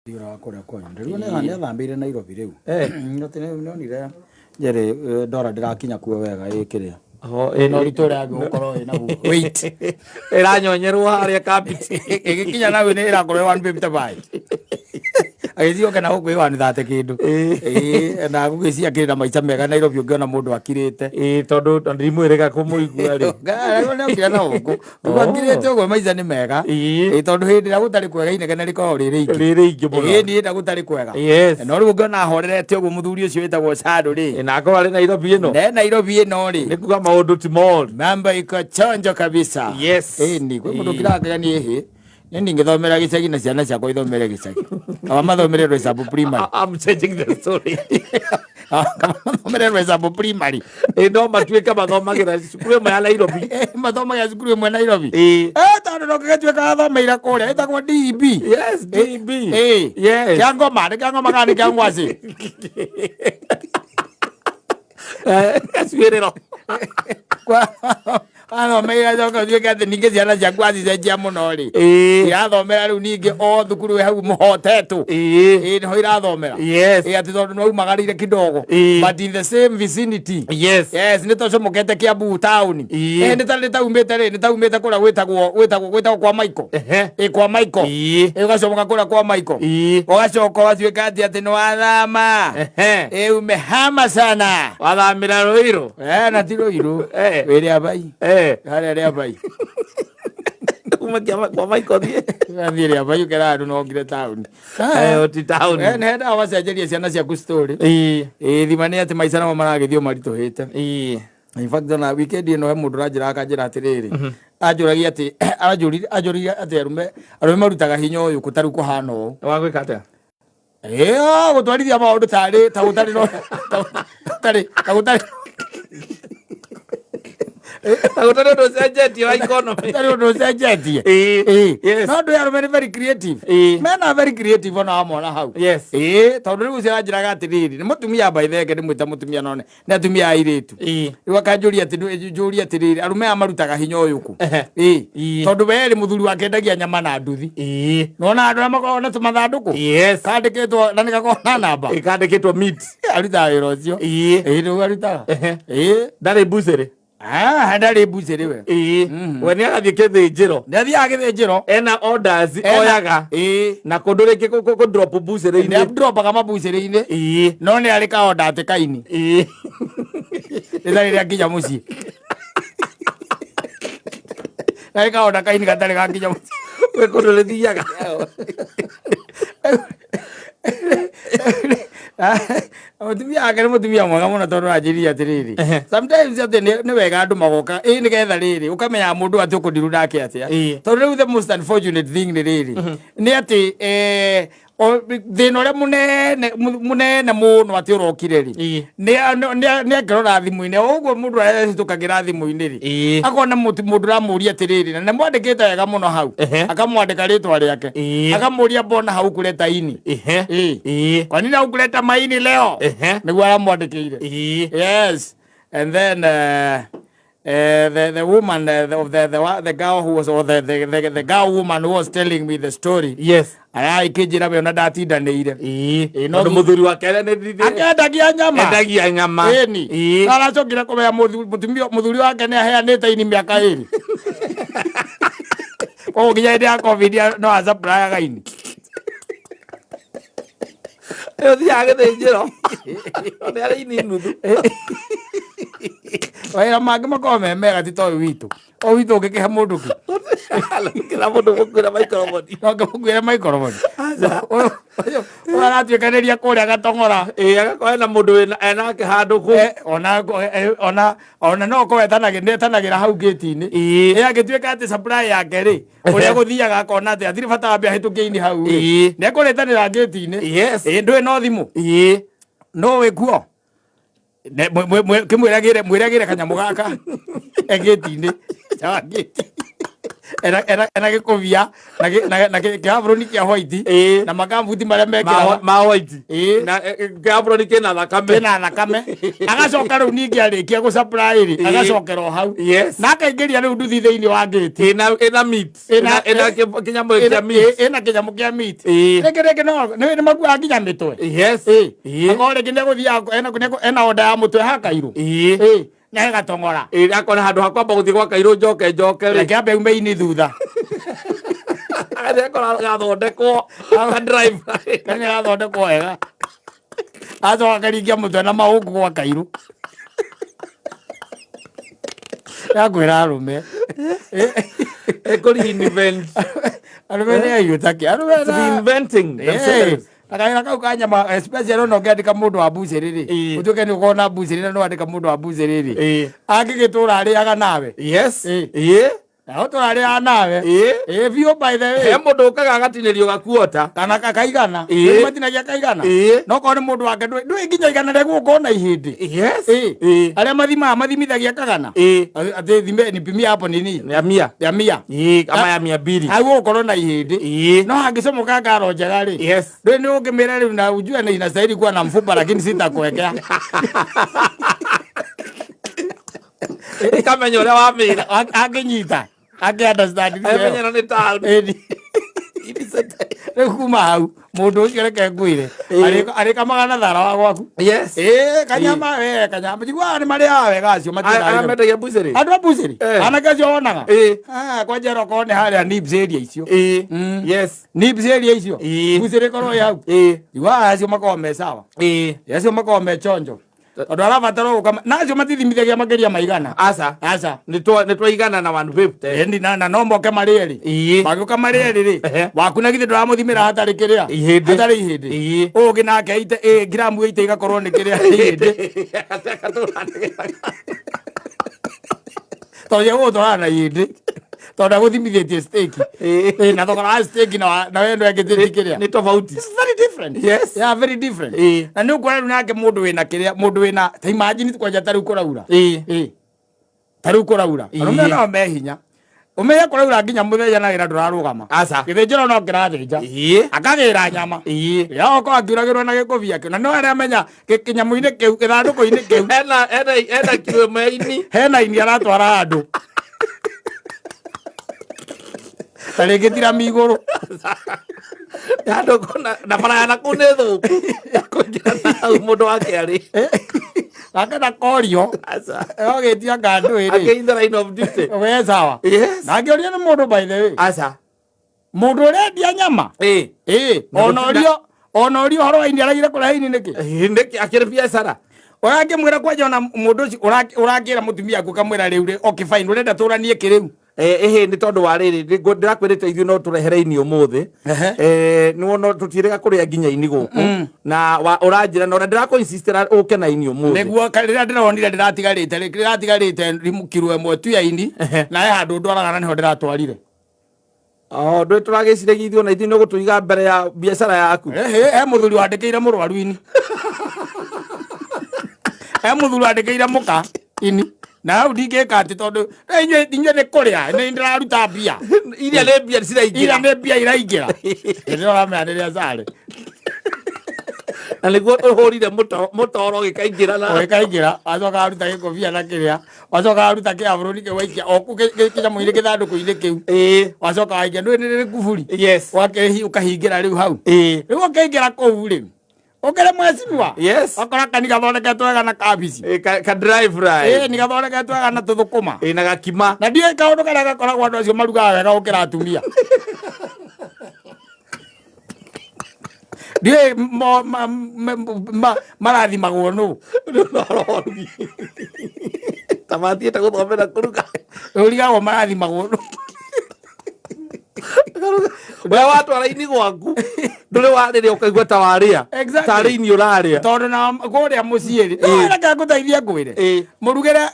Ndira wakora kwanyu ndirwo nĩ athambire Nairobi riu nonire njere ndora ndirakinya kuo wega ikiria no ritora gukorwo ina wait iranyonyerwo haria kapiti igikinya nawe ni irakorwo 155 agithio kana huko 130 kindu na gugisia kiri na maica mega Nairobi ungiona mundu akirite tondu ndimwirega kumuigua ri ngara no ngira na huko akirite ugo maica ni mega tondu hindi na gutari kwega inegene riko riri ingi muno ni nda gutari kwega no riu ungiona horerete ugo muthuri ucio witagwo Shado ri na ko ari Nairobi ino Nairobi ino ri nikuga maundu ti mall mambo iko chonjo kabisa ni kwa mundu kiragira ni ehe Nindi ngithomera gicagi na ciana ciakwa ithomere gicagi. Kama mathomere Rwesabu primary. I'm changing the story. Kama mathomere Rwesabu primary. No matuika mathomagira cukuru ĩmwe ya Nairobi. Mathomagira cukuru ĩmwe Nairobi. Tondu no gĩgatuĩka athomeire kũrĩa ĩtagwo DEB. Yes, DEB. Yes. Kĩangoma kana nĩ kĩangwaci. Kasuĩrĩro. Athomera joka thuike ati ninge ciana ciakwa cicenjia muno ri irathomera riu ninge o thukuru we hau muhotetu niho irathomera ati tondu no umagarire kidogo but in the same vicinity yes ni tocomokete Kiambu town ni taumite kura gwitagwo kwa Michael kwa Michael ugacomoka kura kwa Michael ugacoka watuika ati no athama umehama sana wathamira Ruiru na ti Ruiru wĩrĩa bai hare ria bai umekia kwa Michael thie ria bai ukera andu no ngire town ti town nenda wacenjeria ciana ciaku story thima ni ati maica namo maragithio marituhite in fact na weekend ino he mundu ranjira akanjira atiriri ajuragia ati ajuriria ati arume marutaga hinya uyu kutaru kuhana u wagwika atia gutwarithia maundu tari ta gutari no gutari agutare ndo cenjetie wa economy ndo cenjetie no ndo yaru very creative men are very creative ona amona hau tondu riu ciranjiraga atiriri ni mutumia baitheke ni mwita mutumia none ni atumia airitu riu akanjuria atiriri arume amarutaga hinya uyu ku tondu weri muthuri wake endagia nyama na nduthi nona andu amakorwo na tumathanduku kandikitwo na nikakorwo na namba kandikitwo meat arutaga wira ucio riu arutaga ndari bucere ndari bucere we we ni agathie githĩnjĩro ni athiaga githĩnjĩro ena orders oyaga na kundu ringi ku drop bucere-ini ni dropaga mabucere-ini no ni ari ka order ati kaini ithari ria kinya mucii ari ka order kaini gatari ga kinya mucii we kundu rithiaga mutumia ake ni mutumia mwega muno tondu anjiria atiriri sometimes ati ni wega andu magoka ni getha riri ukamenya mundu ati ukundiru ndake atia tondu riu the most unfortunate thing ni riri ni ati thina uria munene muno ati urokire ri ni akirora thimu-ini uguo mundu arahitukagira thimu-ini ri akona mundu ramuria atiriri na nimwandikite wega muno hau akamwandika ritwa riake akamuria mbona hau kureta ini kwa nini hau kureta maini leo niguo aramwandikire yes and then the woman the girl who was or the girl woman who was telling me the story aya ikijira we ona ndatindanire no muthuri wake akendagia nyama ni aracokire kumenya muthuri wake ni aheanite ini miaka iri o nginya ndi ya covid no azapraga ini thiaga githĩnjĩro ni ari ini nuthu wira mangi makorwo me mega ti toyu witu o witu ungikihe mundu ki kila mundu gukwira microphone gukwira microphone aratuikaniria kuria gatongora agakorwo na mundu enake handu ku ona no kwetanagira hau gate-ini agituika ati supply yake ri uria guthiaga akona ati athiri bata wambe ahitukie-ini hau ni ekuritanira gate-ini ndui no thimu no wikuo kimwiragire kanyamu gaka egeti-ini ena gĩkũbia na kĩaburoni kĩa white na makambuti marĩa mekĩra ma white na kĩaburoni kĩna thakame agacoka rĩu ningĩ arĩkia gũsupply rĩ agacokera o hau na akaingĩria rĩu nduthi thĩinĩ wa gate ĩna meat ĩna kĩnyamũ kĩa meat ĩna kĩnyamũ kĩa meat rĩngĩ no nĩ makuaga nginya mĩtwe akorwo rĩngĩ nĩegũthiaga ena order ya mũtwe ha Kairũ nĩ gatongora akona handũ hakwamba gũthiĩ gwa Kairũ njoke rĩ kĩambe ume-inĩ thutha akora gathondekwo driver nĩ gathondekwo wega acoka akaringia mũtwe na maũngũ gwa Kairũ yakwĩra arũme arũme nĩ aiyũtaki arũme reinventing themselves akaira kau kanyama especially no ngĩandĩka mũndũ wa bucĩrĩ rĩ ũtuĩke nĩ ũkorwo na bucĩrĩ na no andĩka mũndũ wa bucĩrĩ rĩ angĩgĩtũra arĩaga nawe aho tũrarĩaga nawe biũ by the way he mũndũ ũkaga agatinĩrio gakuota kana kaigana matinagia kaigana no korwo nĩ mũndũ wake ndũĩ nginya igana rĩa gũkorwo na ihĩndĩ arĩa mathimithagia kagana atĩ nipimia hapo nini ya mia kama ya 200 hau gũkorwo na ihĩndĩ no hangĩcomoka ngaro njega rĩ ndũĩ nĩ ũngĩmĩra rĩu na ujue na inastahili kuwa na mfupa lakini sitakuwekea ikamenya ũrĩa wamĩra angĩnyita understand amenyera nĩ town rĩu kuma hau mũndũ ũcio reke ngwĩre arĩkamaga na thara wa gwaku kanyama njiguaga nĩ marĩaga wega acio mendagia bucĩrĩ andũ a bucĩrĩ anake acio wonaga kwanja rokorwo nĩ harĩa nibs area icio nibs area icio bucĩrĩ korwo ĩ hau njiguaga acio makoragwo me sawa acio makoragwo me chonjo tondũ arabatara gũka na acio matithimithagia makĩria maigana aca nĩ twaigana na 150 na no moke marĩ erĩ magĩũka marĩ erĩ rĩ waku na githĩ ndũramũthimĩra hatarĩ kĩrĩa hatarĩ ihĩndĩ ũngĩ nake ngiramu 8 igakorwo nĩ kĩrĩa ihĩndĩ tondũ gũtwarana na ihĩndĩ tondũ gũthimithĩtie steak na thogora wa steak na wendo angĩtĩti kĩrĩa nĩ tofauti very different very different na nĩ ũkuona rĩu nake mũndũ wĩna kĩrĩa mũndũ wĩna ta imagine kwanja tarĩu kũraura tarĩu kũraura arũme nao me hinya ũmenye kũraura nginya mũthenya na wĩra ndũrarũgama gĩthĩnjĩro no kĩrathĩnja akagĩra nyama yaoko akiuragĩrwo na gĩkũbia kĩu na no arĩa menya kĩnyamũ-inĩ kĩu gĩthandũkũ-inĩ kĩu hena kiro ĩmwe hena ini aratwara andũ tarĩngĩ tirami igũrũ na barayana kũu nĩ thũku kũingĩra na hau mũndũ wake arĩ akena korio ogĩtia ngandũ ĩrĩ we sawa na ngĩũria nĩ mũndũ by the way mũndũ ũrendia nyama ona ũrio ũhoro wa ini aragire kũreha ini nĩkĩ akĩrĩ biacara ũrangĩmwĩra kwanja ona mũndũ ũcio ũrangĩra mũtumia aku kamwĩra rĩu rĩ okay fine ũrenda tũranie kĩrĩu nĩ tondũ wa rĩrĩ ndĩrakwĩrĩte ithuĩ no tũrehere ini ũmũthĩ nĩwona tũtiĩrĩga kũrĩa nginya ini gũkũ na ũranjĩra na ndĩrakũ-insistĩra ũke na ini ũmũthĩ nĩguo rĩrĩa ndĩronire ndĩratigarĩte kiro ĩmwe tu ya ini na he handũ ndwaraga na nĩho ndĩratwarire ndũĩ tũragĩciragia ithuĩ ona ithuĩ nĩ ũgũtũiga mbere ya biacara yaku he mũthuri wandĩkĩire mũrwaru ini he mũthuri wandĩkĩire mũka ini na hau ndingĩka atĩ tondũ inyuĩ nĩ kũrĩa nĩ ndĩraruta mbia iria nĩ mbia iraingĩra rĩrĩa ũramenya rĩrĩa carĩ na nĩguo ũhũrire mũtoro gĩkaingĩra wacoka aruta gĩkũbia na kĩrĩa wacoka aruta kĩabũrũni kĩu waikia oku kĩnyamũ-inĩ gĩthandũkũ-inĩ kĩu wacoka waikia ndũĩ nĩ kuburi ũkahingĩra rĩu hau rĩu ũkĩingĩra kũu rĩu ũkĩrĩ mwecimiwa wakora kani gathondeketwo wega na kabici ka dry fry nĩ gathondeketwo wega na tũthũkũma na gakima na ndiũĩ kaũndũ karĩa gakoragwo andũ acio marugaga wega gũkĩra atumia ndiũĩ marathimagwo nũ tamathiĩte gũthomera kũruga ũrigagwo marathimagwo nũ we watwara ini gwaku ndure warire ukaigua ta waria tari ni uraria tondu na kuria muciiri reke nguteithie ngwire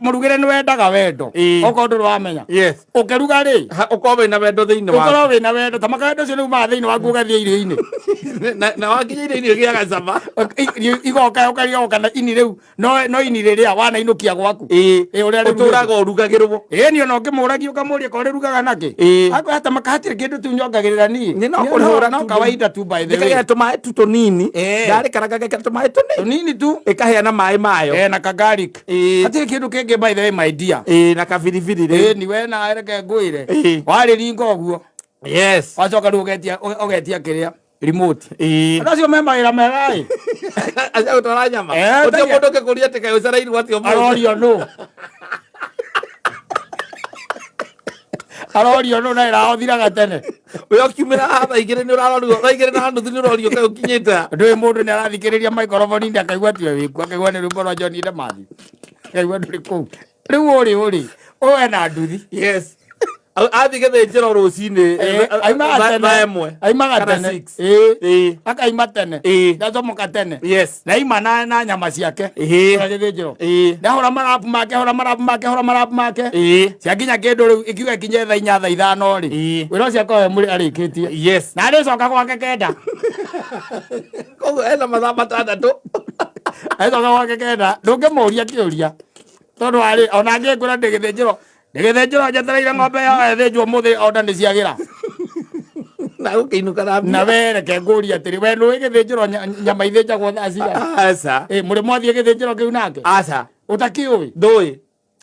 murugire ni wendaga wendo okorwo ndurwamenya ukiruga ri ukorwo wina wendo thiini wa ukorwo wina wendo ta makando cio niuma thiini waku ugathie irio-ini na wakinya irio-ini giaga cama igoka ukarioka na ini riu no ini riria wanainukia gwaku uria uturaga urugagirwo ni ona ngimuragia ukamuria ko rirugaga naki hata makahatire kindu tu nyongagirira ni no kawaida tu by the way ndikagia tumae tu tunini ndari karaga geka tumae tunini tu ikaheana mai mayo na kagarik hatire kindu kingi by the way my dear na kabiribiri ri ni we na reke ngwire wari ringo oguo wacoka ru ugetia kiria remote acio membaira megai acio utwara nyama ucio mundu ngikuria tika ucarairwo atio arorio no arorio no na irahothiraga tene uyo kiumira hatha igire ni urarorio tha igire na nuthu ni urorio kai ukinyita ndui mundu ni arathikiriria microphone ndi akaigua tio wiku akaigua ni rumbo rwa John Ndemathi akaigua nduri kuu riu uri owe na nduthi athi githĩnjĩro rũcinĩ aimaga tene akaima tene ndacomoka tene naima na nyama ciake githĩnjĩro ndahũra marabu make ciakinya kĩndũ rĩu ikiuga ikinye thaa 4 thaa 5 rĩ wĩra ũcio akorwo mũrĩ arĩkĩtie na arĩcoka gwake kenda koguo ena mathaa 6 acoka gwake kenda ndũngĩmũria kĩũria tondũ arĩ ona angĩkwĩra ndĩ gĩthĩnjĩro ndĩgĩthĩnjĩro njetereire ng'ombe yao ĩthĩnjwo mũthĩ onda nĩ ciagĩra na gũkĩinũka na na we reke ngũria atĩrĩ we nĩũĩ gĩthĩnjĩro nyama ithĩnjagwo thaa cigana mũrĩ mwathiĩ gĩthĩnjĩro kĩu nake ũtakĩũĩ ndũĩ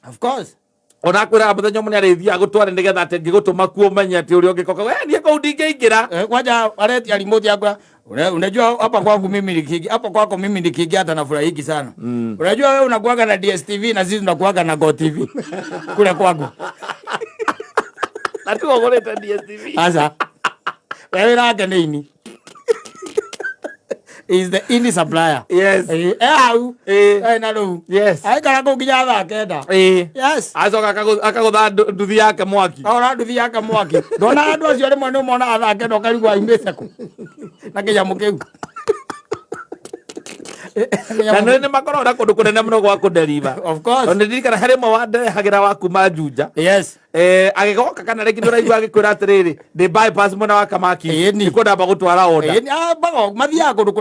of course ona kwĩra mũthenya ũmwe nĩarĩthiaga gũtware nĩgetha atĩ ngĩgũtũma kuo ũmenye atĩ ũrĩa ũngĩkoka we niĩ kũu ndingĩingĩra kwanja aretia remote yakwa unajua hapa kwako mimi nikiingia hata nafurahiki sana unajua wewe unakuaga na DSTV na sisi tunakuaga na GoTV kule kwangu na tu ogoreta DSTV sasa wewe rake nini is the indie supplier na ru aikara kå nginya thaa kenda acoka akagå nduthi yake mwaki ndona andå acio rä mwe nä monaga thaa kenda å karigwo aimä te kå na kä nyamå kä u na nä makoragwo na kå ndå kå nene må no gwa kå nderiva nä ndirikana harä mwe wandehagä ra wa kuma Juja agĩgoka kana rĩngĩ ndũraigua agĩkwĩra atĩrĩrĩ ndĩ bypass mwena wa Kamaki nĩ kwendamba gũtwara order mathiaga kũndũ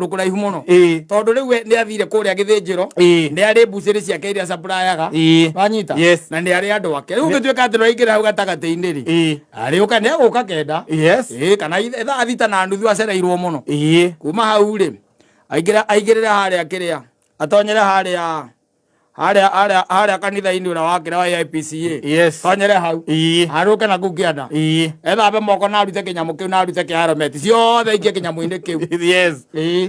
kũraihu mũno tondũ rĩu nĩ athire kũrĩa gĩthĩnjĩro nĩ arĩ mbucĩrĩ ciake iria supplyaga wanyita na nĩ arĩ andũ ake rĩu ũngĩtuĩka atĩ ndũraingĩra hau gatagatĩ-inĩ rĩ arĩũka nĩ egũka kenda kana thaa thita na nuthu acereirwo mũno kuma hau rĩ aingĩrĩre harĩa kĩrĩa atonyere harĩa kanitha-inĩ ũrĩa wakĩra wa IPCA tonyere hau arũke na kũu kĩanda ethambe moko na arute kĩnyamũ kĩu na arute kĩharometi ciothe ingĩ kĩnyamũ-inĩ kĩu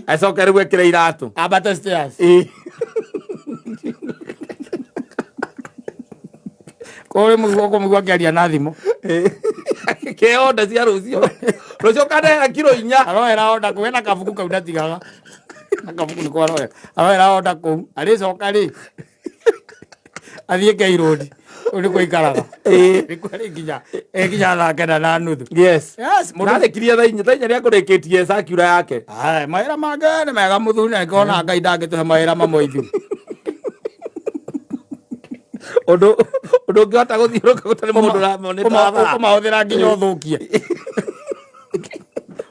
acoke rĩu ekĩre iratũ ambate stairs kũrĩ mũigua akĩaria na thimũ kĩonda cia rũcio kanehera kiro 4 aroera onda kũu ena kabuku kau ndatigaga na kabuku nĩ kwaroera aroera onda kũu arĩcoka rĩ athiĩ K-Road nĩ kũikaraga nginya thaa kenda na nuthu narĩkirie thaa 4 nĩ akũrĩkĩtie circular yake mawĩra make nĩ mega mũthuri na nĩkona Ngai ndangĩtũhe mawĩra mamwe ithuĩ ũndũ ũngĩhota gũthiũrũka gũtarĩ mũndũ ũramoneta ũkũmahũthĩra nginya ũthũkie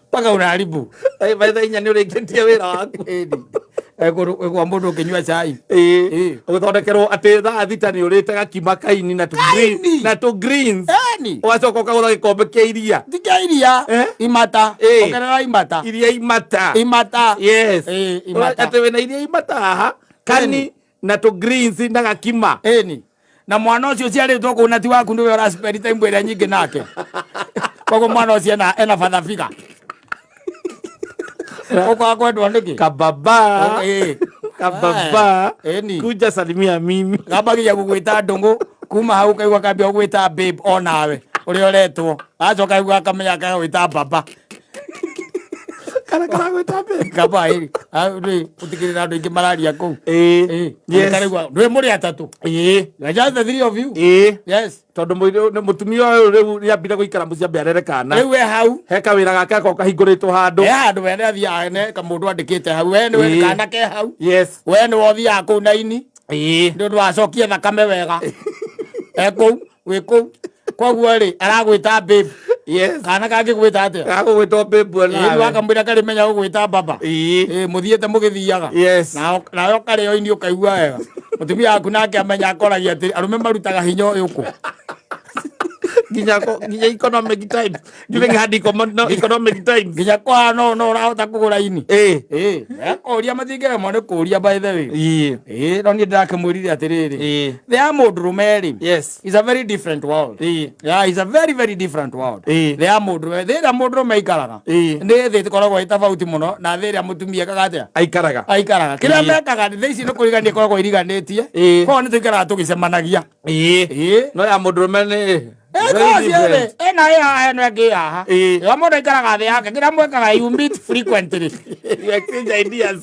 mpaka unaharibu thaa 4 nĩ ũrĩkĩtie wĩra waku kwa mũndũ ũkĩnyua cai ũgĩthondekerwo atĩ thaa thita nĩ ũrĩte gakima kaini na tũ greens ũgacoka ũkagũtha gĩkombe kĩa iria ti kĩa iria imata ongerera iria imata atĩ wĩna iria imata haha kani na tũ greens na gakima na mwana ũcio ciarĩtwo kũu na ti waku nĩwe ũraspend time ĩrĩa nyingĩ nake koguo mwana ũcio ena bathabika uko kwendwa niki kababa kuja salimia mimi gabagia gugwita ndungu kuma hau kaigwa kambia gugwita babe onawe uri oretwo acoka igwa kamenya kagwita baba kana gwita babe kaba iri ari utikirira andu ingi mararia ku yes ndwe muri atatu just the three of you yes tondu mutumia uyu riu niambire guikara mucia mbiarere kana riu hau heka wira gake ko kahinguritwo handu handu wene athia ne kamundu andikite hau we kana ke hau yes we ni wothia ku naini ndu wacokie thakame wega eku wiku koguo ri aragwita babe yes kana kage gwita atia agugwitwo babe na wakamwira kari menya gugwita baba muthiete mugithiaga yes nayo kari yo ini ukaigua wega mutumia aku nake amenya akoragia ati arume marutaga hinya uyuku ginya economic time giving hard economic time ginya kwa no urahota kugura ini akoria mathingere mone kuria by the way no ni ndakamwirire atiriri they are modrumeri yes is a very different world yeah is a very very different world they are modrume ikaraga ndi thi koragwo itafauti muno na thi ria mutumia kagatia aikaraga kira mekaga thi ici no kurigania koragwo iriganitie ko ni tuikaraga tugicemanagia no ya modrume ni ya mundu aikaraga thi yake kira mwekaga you meet frequently you exchange ideas